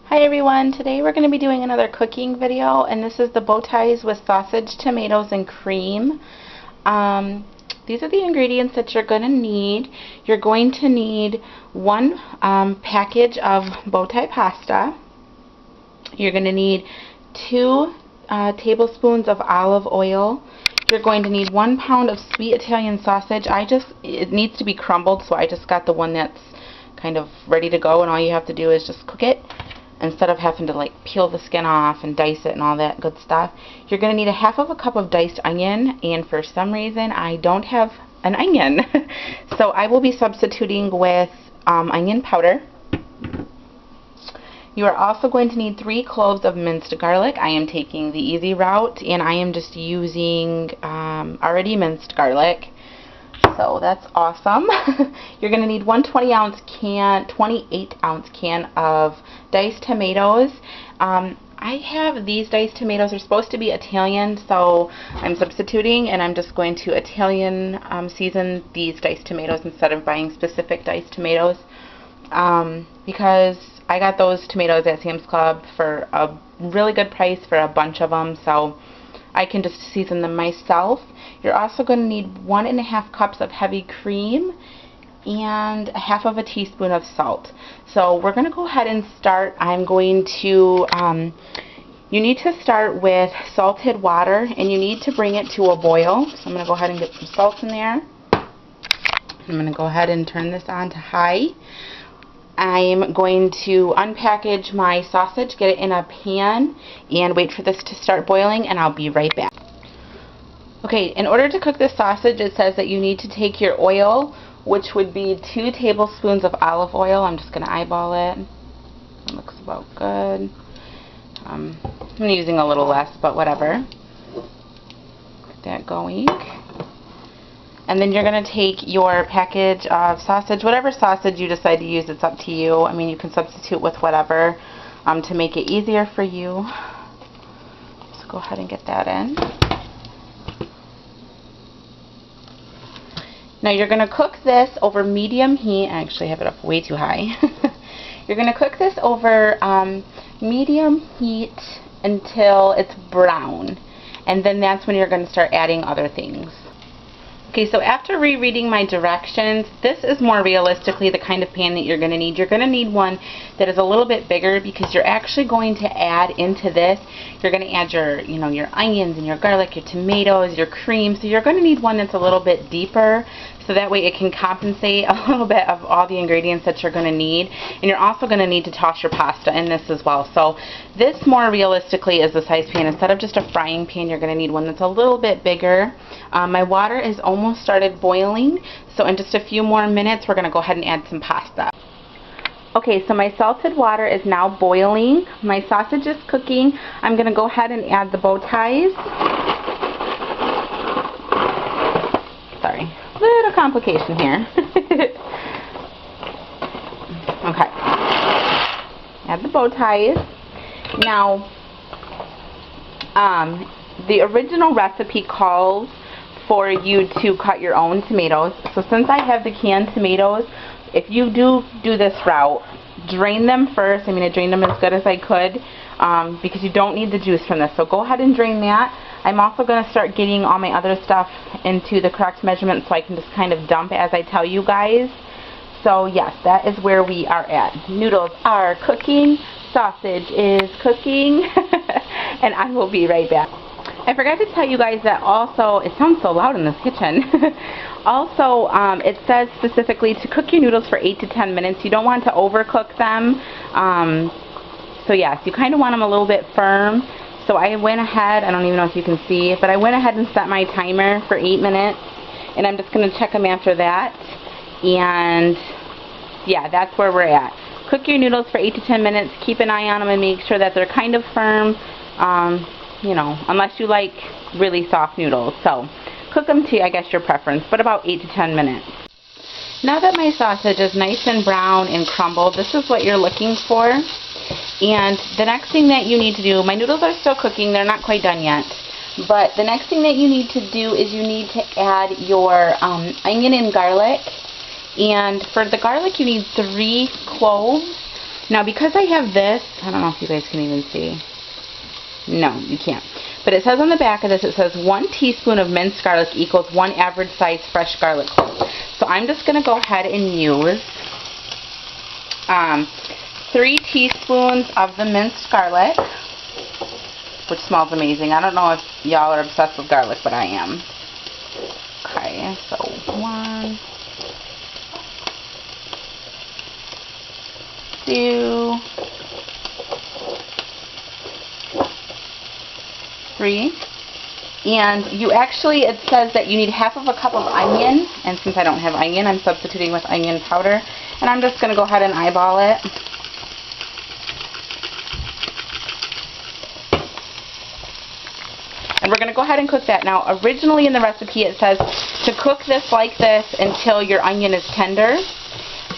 Hi everyone, today we're going to be doing another cooking video, and this is the bow ties with sausage, tomatoes, and cream. These are the ingredients that you're going to need. You're going to need one package of bow tie pasta. You're going to need 2 tablespoons of olive oil. You're going to need 1 pound of sweet Italian sausage. It needs to be crumbled, so I just got the one that's kind of ready to go, and all you have to do is just cook it instead of having to like peel the skin off and dice it and all that good stuff. You're going to need 1/2 cup of diced onion, and for some reason I don't have an onion so I will be substituting with onion powder. You are also going to need 3 cloves of minced garlic. I am taking the easy route, and I am just using already minced garlic. So that's awesome. You're going to need 1 28-ounce can of diced tomatoes. I have these diced tomatoes. They're supposed to be Italian, so I'm substituting, and I'm just going to Italian season these diced tomatoes instead of buying specific diced tomatoes, because I got those tomatoes at Sam's Club for a really good price for a bunch of them, so I can just season them myself. You're also going to need 1.5 cups of heavy cream and 1/2 teaspoon of salt. So we're going to go ahead and start. You need to start with salted water, and you need to bring it to a boil. So I'm going to go ahead and get some salt in there. I'm going to go ahead and turn this on to high. I'm going to unpackage my sausage, get it in a pan, and wait for this to start boiling, and I'll be right back. Okay, in order to cook this sausage, it says that you need to take your oil, which would be 2 tablespoons of olive oil. I'm just going to eyeball it. It looks about good. I'm using a little less, but whatever. Get that going. And then you're going to take your package of sausage, whatever sausage you decide to use, it's up to you. I mean, you can substitute with whatever to make it easier for you. So go ahead and get that in. Now you're going to cook this over medium heat. I actually have it up way too high. You're going to cook this over medium heat until it's brown. And then that's when you're going to start adding other things. Okay, so after rereading my directions, this is more realistically the kind of pan that you're going to need. You're going to need one that is a little bit bigger, because you're actually going to add into this, you're going to add your onions and your garlic, your tomatoes, your cream. So you're going to need one that's a little bit deeper, so that way it can compensate a little bit of all the ingredients that you're going to need. And you're also going to need to toss your pasta in this as well. So this more realistically is the size pan. Instead of just a frying pan, you're going to need one that's a little bit bigger. My water is almost started boiling, so in just a few more minutes we're going to go ahead and add some pasta. Okay, so my salted water is now boiling. My sausage is cooking. I'm going to go ahead and add the bow ties. Sorry, little complication here. Okay, add the bow ties. Now, the original recipe calls for you to cut your own tomatoes. So since I have the canned tomatoes, if you do this route, drain them first. I mean, I drained them as good as I could, because you don't need the juice from this. So go ahead and drain that. I'm also going to start getting all my other stuff into the correct measurement, so I can just kind of dump as I tell you guys. So yes, that is where we are at. Noodles are cooking, sausage is cooking, and I will be right back. I forgot to tell you guys that also, it sounds so loud in this kitchen, also it says specifically to cook your noodles for 8 to 10 minutes. You don't want to overcook them. So yes, you kind of want them a little bit firm. So I went ahead, I don't even know if you can see, but I went ahead and set my timer for 8 minutes, and I'm just going to check them after that. And yeah, that's where we're at. Cook your noodles for 8 to 10 minutes. Keep an eye on them and make sure that they're kind of firm. You know, unless you like really soft noodles. So cook them to, I guess, your preference, but about 8 to 10 minutes. Now that my sausage is nice and brown and crumbled, this is what you're looking for. And the next thing that you need to do, my noodles are still cooking, they're not quite done yet. But the next thing that you need to do is you need to add your onion and garlic. And for the garlic, you need 3 cloves. Now because I have this, I don't know if you guys can even see. No, you can't. But it says on the back of this, it says 1 teaspoon of minced garlic equals 1 average size fresh garlic clove. So I'm just going to go ahead and use 3 teaspoons of the minced garlic, which smells amazing. I don't know if y'all are obsessed with garlic, but I am. Okay, so 1, 2, 3. And you actually, it says that you need half of a cup of onion, and since I don't have onion, I'm substituting with onion powder. And I'm just going to go ahead and eyeball it. And we're going to go ahead and cook that. Now, originally in the recipe it says to cook this like this until your onion is tender.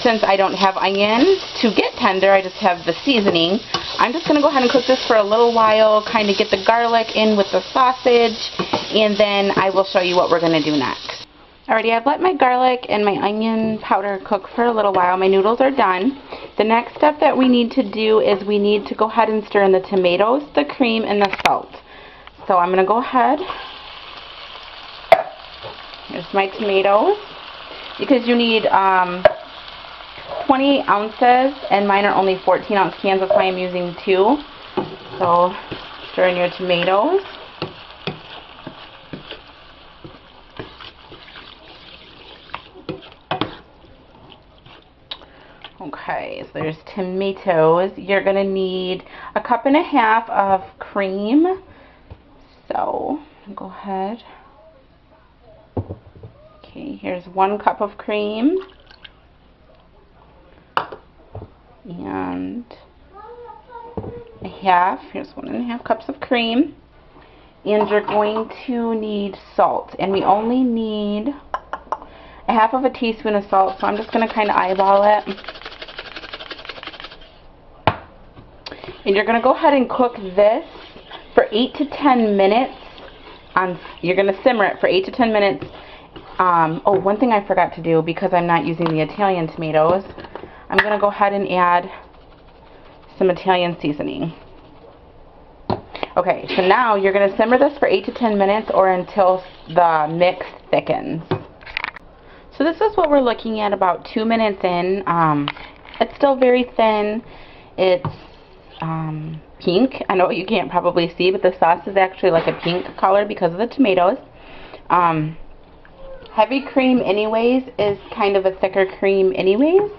Since I don't have onion to get tender, I just have the seasoning. I'm just going to go ahead and cook this for a little while, kind of get the garlic in with the sausage, and then I will show you what we're going to do next. Alrighty, I've let my garlic and my onion powder cook for a little while. My noodles are done. The next step that we need to do is we need to go ahead and stir in the tomatoes, the cream, and the salt. So I'm going to go ahead. Here's my tomatoes. Because you need 20 ounces, and mine are only 14 ounce cans, that's why I'm using 2. So stir in your tomatoes. Okay, so there's tomatoes. You're going to need 1.5 cups of cream. So go ahead. Okay, here's 1 cup of cream. And here's 1.5 cups of cream. And you're going to need salt. And we only need 1/2 teaspoon of salt, so I'm just going to kind of eyeball it. And you're going to go ahead and cook this for 8 to 10 minutes. You're going to simmer it for 8 to 10 minutes. Oh, one thing I forgot to do, because I'm not using the Italian tomatoes, I'm going to go ahead and add some Italian seasoning. Okay, so now you're going to simmer this for 8 to 10 minutes or until the mix thickens. So this is what we're looking at about 2 minutes in. It's still very thin. It's pink. I know you can't probably see, but the sauce is actually like a pink color because of the tomatoes. Heavy cream anyways is kind of a thicker cream anyways,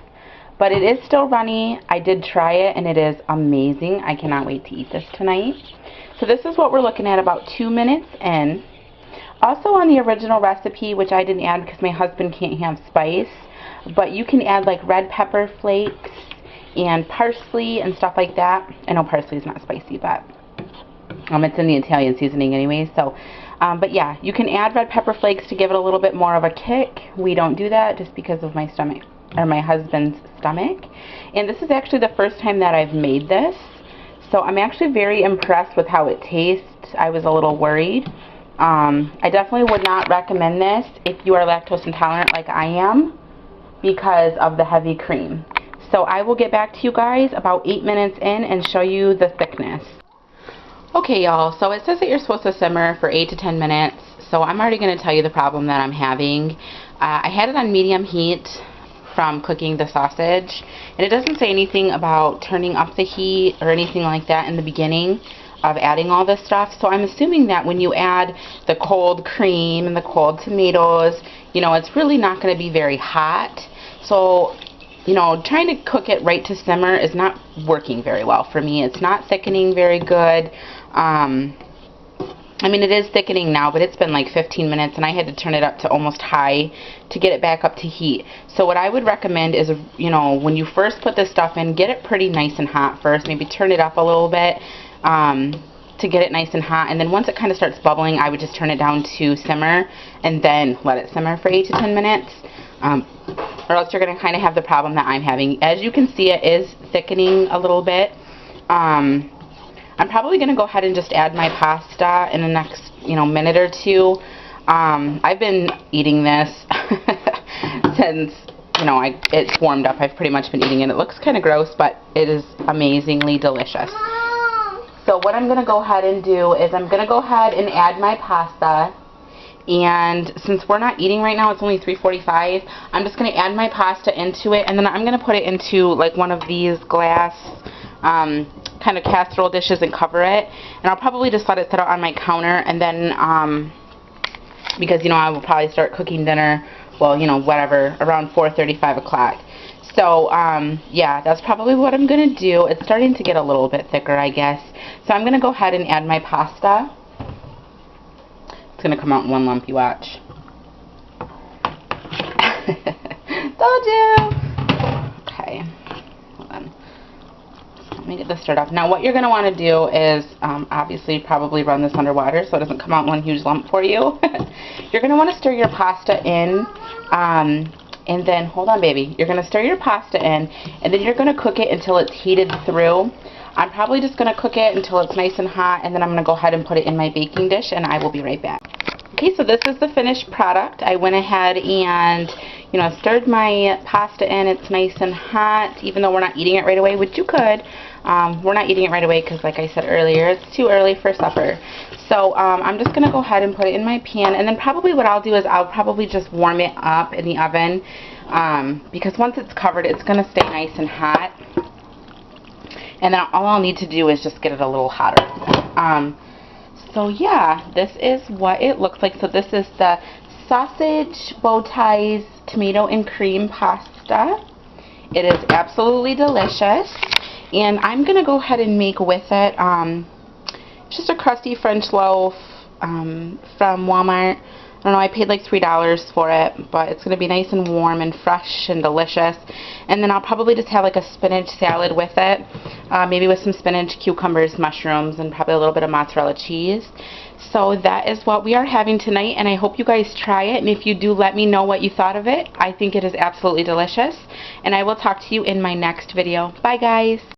but it is still runny. I did try it and it is amazing. I cannot wait to eat this tonight. So this is what we're looking at about 2 minutes in. Also on the original recipe, which I didn't add because my husband can't have spice, but you can add like red pepper flakes and parsley and stuff like that. I know parsley is not spicy, but it's in the Italian seasoning anyway. So, but yeah, you can add red pepper flakes to give it a little bit more of a kick. We don't do that just because of my stomach, or my husband's stomach. And this is actually the first time that I've made this, so I'm actually very impressed with how it tastes. I was a little worried. I definitely would not recommend this if you are lactose intolerant like I am because of the heavy cream. So I will get back to you guys about 8 minutes in and show you the thickness. Okay, y'all, so it says that you're supposed to simmer for 8 to 10 minutes. So I'm already going to tell you the problem that I'm having. I had it on medium heat from cooking the sausage, and it doesn't say anything about turning up the heat or anything like that in the beginning of adding all this stuff. So I'm assuming that when you add the cold cream and the cold tomatoes, you know, it's really not going to be very hot. So, you know, trying to cook it right to simmer is not working very well for me. It's not thickening very good. I mean, it is thickening now, but it's been like 15 minutes, and I had to turn it up to almost high to get it back up to heat. So what I would recommend is, you know, when you first put this stuff in, get it pretty nice and hot first. Maybe turn it up a little bit to get it nice and hot. And then once it kind of starts bubbling, I would just turn it down to simmer and then let it simmer for 8 to 10 minutes. Or else you're going to kind of have the problem that I'm having. As you can see, it is thickening a little bit. I'm probably going to go ahead and just add my pasta in the next, you know, minute or two. I've been eating this since you know, it's warmed up. I've pretty much been eating it. It looks kind of gross, but it is amazingly delicious. So what I'm going to go ahead and do is I'm going to go ahead and add my pasta. And since we're not eating right now, it's only 3:45, I'm just going to add my pasta into it, and then I'm going to put it into like one of these glass kind of casserole dishes and cover it. And I'll probably just let it sit out on my counter, and then because, you know, I will probably start cooking dinner, well, you know, whatever, around 4:30, 5 o'clock. So, yeah, that's probably what I'm going to do. It's starting to get a little bit thicker, I guess. So I'm going to go ahead and add my pasta. It's going to come out in one lump, you watch. Told you! Okay, hold on. Let me get this stirred up. Now what you're going to want to do is, obviously, probably run this underwater so it doesn't come out in one huge lump for you. You're going to want to stir your pasta in, and then, hold on baby, you're going to stir your pasta in, and then you're going to cook it until it's heated through. I'm probably just going to cook it until it's nice and hot, and then I'm going to go ahead and put it in my baking dish, and I will be right back. Okay, so this is the finished product. I went ahead and, you know, stirred my pasta in. It's nice and hot, even though we're not eating it right away, which you could. We're not eating it right away because, like I said earlier, it's too early for supper. So I'm just going to go ahead and put it in my pan, and then probably what I'll do is I'll probably just warm it up in the oven, because once it's covered, it's going to stay nice and hot. And then all I'll need to do is just get it a little hotter. So yeah, this is what it looks like. So this is the sausage bowties tomato and cream pasta. It is absolutely delicious. And I'm going to go ahead and make with it just a crusty French loaf from Walmart. I don't know, I paid like $3 for it, but it's going to be nice and warm and fresh and delicious. And then I'll probably just have like a spinach salad with it, maybe with some spinach, cucumbers, mushrooms, and probably a little bit of mozzarella cheese. So that is what we are having tonight, and I hope you guys try it. And if you do, let me know what you thought of it. I think it is absolutely delicious, and I will talk to you in my next video. Bye guys!